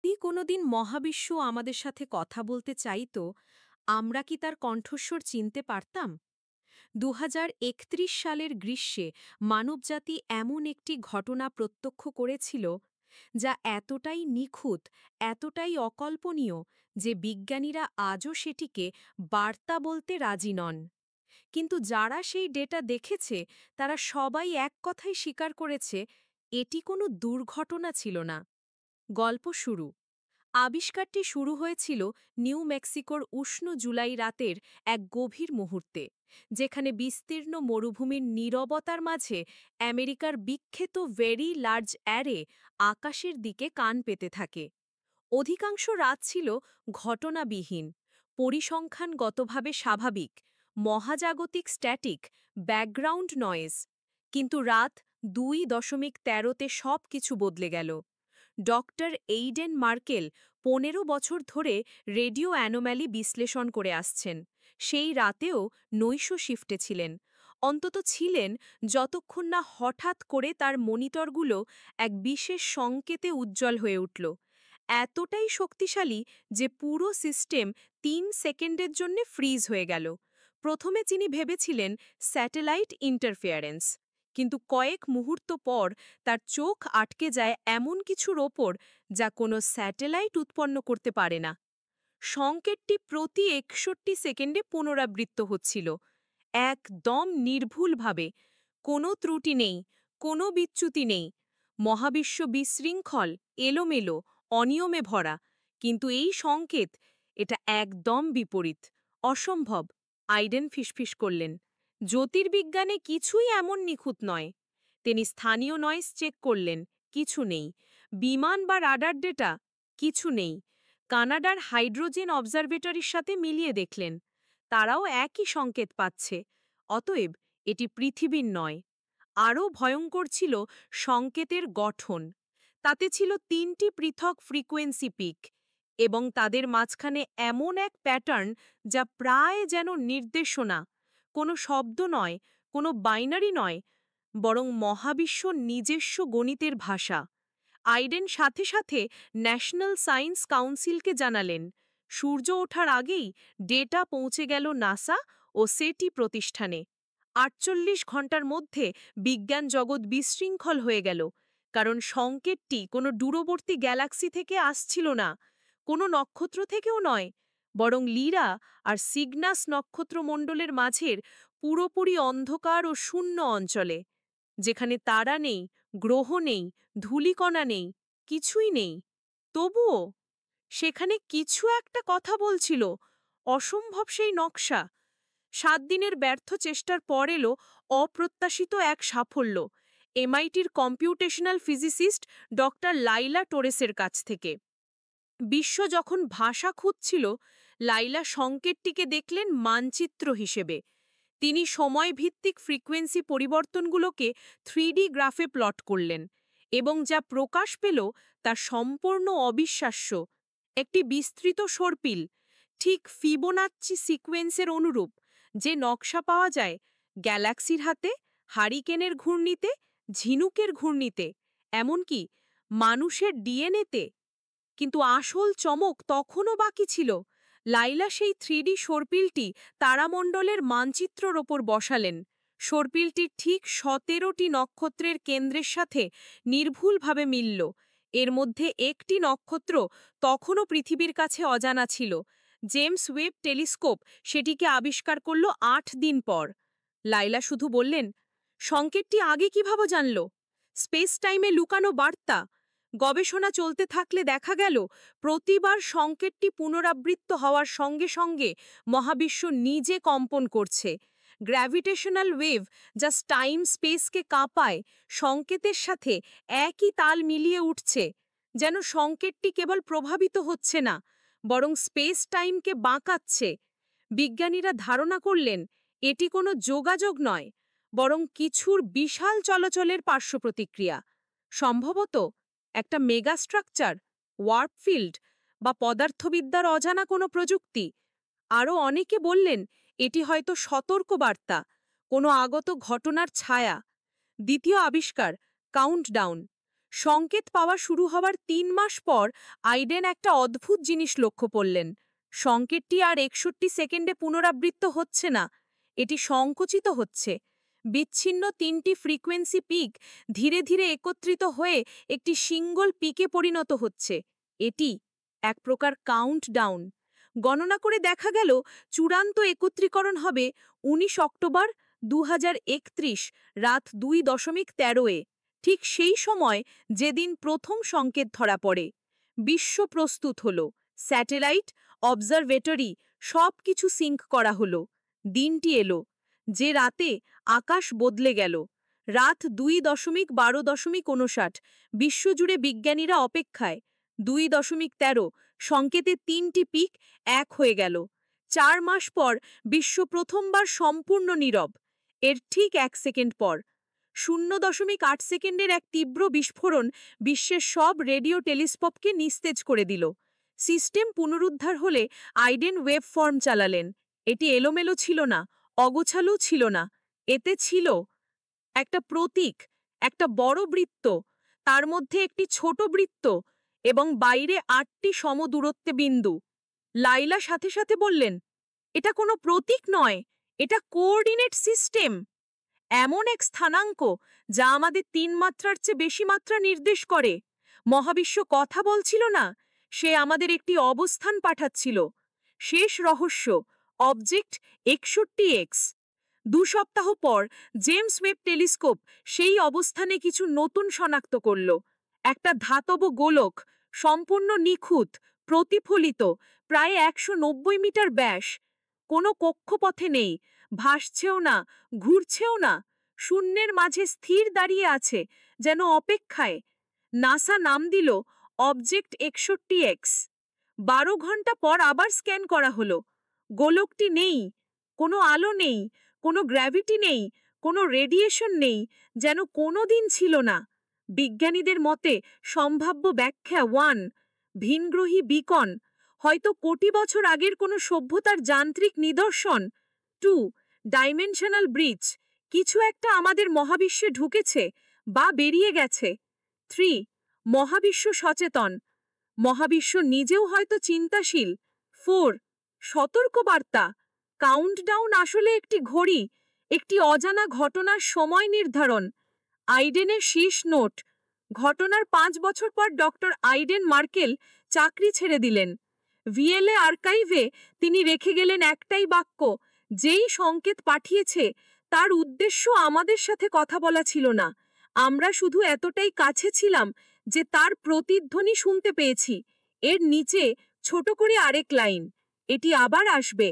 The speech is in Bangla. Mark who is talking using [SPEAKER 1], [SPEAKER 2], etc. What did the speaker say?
[SPEAKER 1] যদি কোনোদিন মহাবিশ্ব আমাদের সাথে কথা বলতে চাইতো, আমরা কি তার কণ্ঠস্বর চিনতে পারতাম? ২০৩১ সালের গ্রীষ্মে মানবজাতি এমন একটি ঘটনা প্রত্যক্ষ করেছিল, যা এতটাই নিখুঁত, এতটাই অকল্পনীয় যে বিজ্ঞানীরা আজও সেটিকে বার্তা বলতে রাজি নন। কিন্তু যারা সেই ডেটা দেখেছে, তারা সবাই এক কথাই স্বীকার করেছে, এটি কোনো দুর্ঘটনা ছিল না। গল্প শুরু। আবিষ্কারটি শুরু হয়েছিল নিউ মেক্সিকোর উষ্ণ জুলাই রাতের এক গভীর মুহূর্তে, যেখানে বিস্তীর্ণ মরুভূমির নীরবতার মাঝে আমেরিকার বিখ্যাত ভেরি লার্জ অ্যারে আকাশের দিকে কান পেতে থাকে। অধিকাংশ রাত ছিল ঘটনাবিহীন, পরিসংখ্যানগতভাবে স্বাভাবিক, মহাজাগতিক স্ট্যাটিক, ব্যাকগ্রাউন্ড নয়েজ। কিন্তু রাত ২.১৩-তে সব কিছু বদলে গেল। ডক্টর এইডেন মার্কেল ১৫ বছর ধরে রেডিও অ্যানোম্যালি বিশ্লেষণ করে আসছেন। সেই রাতেও নৈশ শিফটে ছিলেন। অন্তত ছিলেন, যতক্ষণ না হঠাৎ করে তার মনিটরগুলো এক বিশেষ সংকেতে উজ্জ্বল হয়ে উঠল। এতটাই শক্তিশালী যে পুরো সিস্টেম ৩ সেকেন্ডের জন্য ফ্রিজ হয়ে গেল। প্রথমে তিনি ভেবেছিলেন স্যাটেলাইট ইন্টারফেয়ারেন্স, কিন্তু কয়েক মুহূর্ত পর তার চোখ আটকে যায় এমন কিছুর ওপর যা কোনো স্যাটেলাইট উৎপন্ন করতে পারে না। সংকেতটি প্রতি ৬১ সেকেন্ডে পুনরাবৃত্ত হচ্ছিল, একদম নির্ভুলভাবে। কোনো ত্রুটি নেই, কোনো বিচ্যুতি নেই। মহাবিশ্ব বিশৃঙ্খল, এলোমেলো, অনিয়মে ভরা। কিন্তু এই সংকেত, এটা একদম বিপরীত, অসম্ভব। আইডেন ফিসফিস করলেন, জ্যোতির্বিজ্ঞানে কিছুই এমন নিখুঁত নয়। তিনি স্থানীয় নয়েজ চেক করলেন, কিছু নেই। বিমান বা রাডার ডেটা, কিছু নেই। কানাডার হাইড্রোজেন অবজারভেটরির সাথে মিলিয়ে দেখলেন, তারাও একই সংকেত পাচ্ছে। অতএব এটি পৃথিবীর নয়। আরও ভয়ঙ্কর ছিল সংকেতের গঠন। তাতে ছিল ৩টি পৃথক ফ্রিকোয়েন্সি পিক, এবং তাদের মাঝখানে এমন এক প্যাটার্ন যা প্রায় যেন নির্দেশনা, কোনো শব্দ নয়, কোনো বাইনারি নয়, বরং মহাবিশ্ব নিজস্ব গণিতের ভাষা। আইডেন সাথে সাথে ন্যাশনাল সায়েন্স কাউন্সিলকে জানালেন। সূর্য ওঠার আগেই ডেটা পৌঁছে গেল নাসা ও সেটি প্রতিষ্ঠানে। ৪৮ ঘণ্টার মধ্যে বিজ্ঞান জগৎ বিশৃঙ্খল হয়ে গেল, কারণ সংকেতটি কোনো দূরবর্তী গ্যালাক্সি থেকে আসছিল না, কোনো নক্ষত্র থেকেও নয়, বরং লিরা আর সিগনাস নক্ষত্রমণ্ডলের মাঝের পুরোপুরি অন্ধকার ও শূন্য অঞ্চলে, যেখানে তারা নেই, গ্রহ নেই, ধূলিকণা নেই, কিছুই নেই। তবুও সেখানে কিছু একটা কথা বলছিল, অসম্ভব সেই নকশা। ৭ দিনের ব্যর্থ চেষ্টার পর এলো অপ্রত্যাশিত এক সাফল্য, এমআইটির কম্পিউটেশনাল ফিজিসিস্ট ডক্টর লাইলা টোরেসের কাছ থেকে। বিশ্ব যখন ভাষা খুঁজছিল, লাইলা সংকেতটিকে দেখলেন মানচিত্র হিসেবে। তিনি সময়ভিত্তিক ফ্রিকোয়েন্সি পরিবর্তনগুলোকে 3D গ্রাফে প্লট করলেন, এবং যা প্রকাশ পেল তা সম্পূর্ণ অবিশ্বাস্য। একটি বিস্তৃত সর্পিল, ঠিক ফিবোনাচ্চি সিকোয়েন্সের অনুরূপ, যে নকশা পাওয়া যায় গ্যালাক্সির হাতে, হারিকেনের ঘূর্ণিতে, ঝিনুকের ঘূর্ণিতে, এমনকি মানুষের ডিএনএতে। কিন্তু আসল চমক তখনও বাকি ছিল। লাইলা সেই 3D সর্পিলটি তারামণ্ডলের মানচিত্রর ওপর বসালেন। সর্পিলটি ঠিক ১৭টি নক্ষত্রের কেন্দ্রের সাথে নির্ভুলভাবে মিলল। এর মধ্যে একটি নক্ষত্র তখনও পৃথিবীর কাছে অজানা ছিল। জেমস ওয়েব টেলিস্কোপ সেটিকে আবিষ্কার করল ৮ দিন পর। লাইলা শুধু বললেন, সংকেতটি আগে কিভাবে জানল? স্পেস টাইমে লুকানো বার্তা। গবেষণা চলতে থাকলে দেখা গেল, প্রতিবার সংকেতটি পুনরাবৃত্ত হওয়ার সঙ্গে সঙ্গে মহাবিশ্ব নিজে কম্পন করছে। গ্র্যাভিটেশনাল ওয়েভ, যা টাইম স্পেসকে কাঁপায়, সংকেতের সাথে একই তাল মিলিয়ে উঠছে। যেন সংকেতটি কেবল প্রভাবিত হচ্ছে না, বরং স্পেস টাইমকে বাঁকাচ্ছে। বিজ্ঞানীরা ধারণা করলেন, এটি কোনো যোগাযোগ নয়, বরং কিছুর বিশাল চলাচলের পার্শ্বপ্রতিক্রিয়া। সম্ভবত একটা মেগাস্ট্রাকচার, ওয়ার্প ফিল্ড, বা পদার্থবিদ্যার অজানা কোনো প্রযুক্তি। আরও অনেকে বললেন, এটি হয়তো সতর্কবার্তা, কোনো আগত ঘটনার ছায়া। দ্বিতীয় আবিষ্কার, কাউন্টডাউন। সংকেত পাওয়া শুরু হওয়ার ৩ মাস পর আইডেন একটা অদ্ভুত জিনিস লক্ষ্য করলেন। সংকেতটি আর ৬১ সেকেন্ডে পুনরাবৃত্ত হচ্ছে না, এটি সংকুচিত হচ্ছে। বিচ্ছিন্ন ৩টি ফ্রিকোয়েন্সি পিক ধীরে ধীরে একত্রিত হয়ে একটি সিঙ্গল পিকে পরিণত হচ্ছে। এটি এক প্রকার কাউন্টডাউন। গণনা করে দেখা গেল চূড়ান্ত একত্রীকরণ হবে ১৯ অক্টোবর ২০৩১ রাত ২:১৩-এ, ঠিক সেই সময় যেদিন প্রথম সংকেত ধরা পড়ে। বিশ্ব প্রস্তুত হল, স্যাটেলাইট, অবজারভেটরি সব কিছু সিঙ্ক করা হলো। দিনটি এলো যে রাতে আকাশ বদলে গেল। রাত ২:১২:৫৯, বিশ্বজুড়ে বিজ্ঞানীরা অপেক্ষায়। ২:১৩ সংকেতে ৩টি পিক এক হয়ে গেল। ৪ মাস পর বিশ্ব প্রথমবার সম্পূর্ণ নীরব। এর ঠিক ১ সেকেন্ড পর ০.৮ সেকেন্ডের এক তীব্র বিস্ফোরণ বিশ্বের সব রেডিও টেলিস্কোপকে নিস্তেজ করে দিল। সিস্টেম পুনরুদ্ধার হলে আইডেন ওয়েব ফর্ম চালালেন। এটি এলোমেলো ছিল না, অগোছালো ছিল না। এতে ছিল একটা প্রতীক, একটা বড় বৃত্ত, তার মধ্যে একটি ছোট বৃত্ত এবং বাইরে ৮টি সমদূরত্বে বিন্দু। লাইলা সাথে সাথে বললেন, এটা কোনো প্রতীক নয়, এটা কোঅর্ডিনেট সিস্টেম। এমন এক স্থানাঙ্ক যা আমাদের ৩ মাত্রার চেয়ে বেশি মাত্রা নির্দেশ করে। মহাবিশ্ব কথা বলছিল না, সে আমাদের একটি অবস্থান পাঠাচ্ছিল। শেষ রহস্য, অবজেক্ট ৬১X। ২ সপ্তাহ পর জেমস ওয়েব টেলিস্কোপ সেই অবস্থানে কিছু নতুন শনাক্ত করল। একটা ধাতব গোলক, সম্পূর্ণ নিখুঁত, প্রতিফলিত, প্রায় ১৯০ মিটার ব্যাস। কোনো কক্ষপথে নেই, ভাসছেও না, ঘুরছেও না, শূন্যের মাঝে স্থির দাঁড়িয়ে আছে, যেন অপেক্ষায়। নাসা নাম দিল অবজেক্ট ৬১X। ১২ ঘন্টা পর আবার স্ক্যান করা হলো। গোলকটি নেই, কোনো আলো নেই, কোনো গ্র্যাভিটি নেই, কোনো রেডিয়েশন নেই, যেন কোনো দিন ছিল না। বিজ্ঞানীদের মতে সম্ভাব্য ব্যাখ্যা ১, ভিনগ্রহী বিকন, হয়তো কোটি বছর আগের কোনো সভ্যতার যান্ত্রিক নিদর্শন। ২, ডাইমেনশনাল ব্রিজ, কিছু একটা আমাদের মহাবিশ্বে ঢুকেছে বা বেরিয়ে গেছে। ৩, মহাবিশ্ব সচেতন, মহাবিশ্ব নিজেও হয়তো চিন্তাশীল। ৪, সতর্কবার্তা, কাউন্টডাউন আসলে একটি ঘড়ি, একটি অজানা ঘটনার সময় নির্ধারণ। আইডেনের শেষ নোট, ঘটনার ৫ বছর পর ডক্টর আইডেন মার্কেল চাকরি ছেড়ে দিলেন। ভিএলএ আর্কাইভে তিনি রেখে গেলেন একটাই বাক্য, যেই সংকেত পাঠিয়েছে তার উদ্দেশ্য আমাদের সাথে কথা বলা ছিল না, আমরা শুধু এতটাই কাছে ছিলাম যে তার প্রতিধ্বনি শুনতে পেয়েছি। এর নিচে ছোট করে আরেক লাইন, এটি আবার আসবে।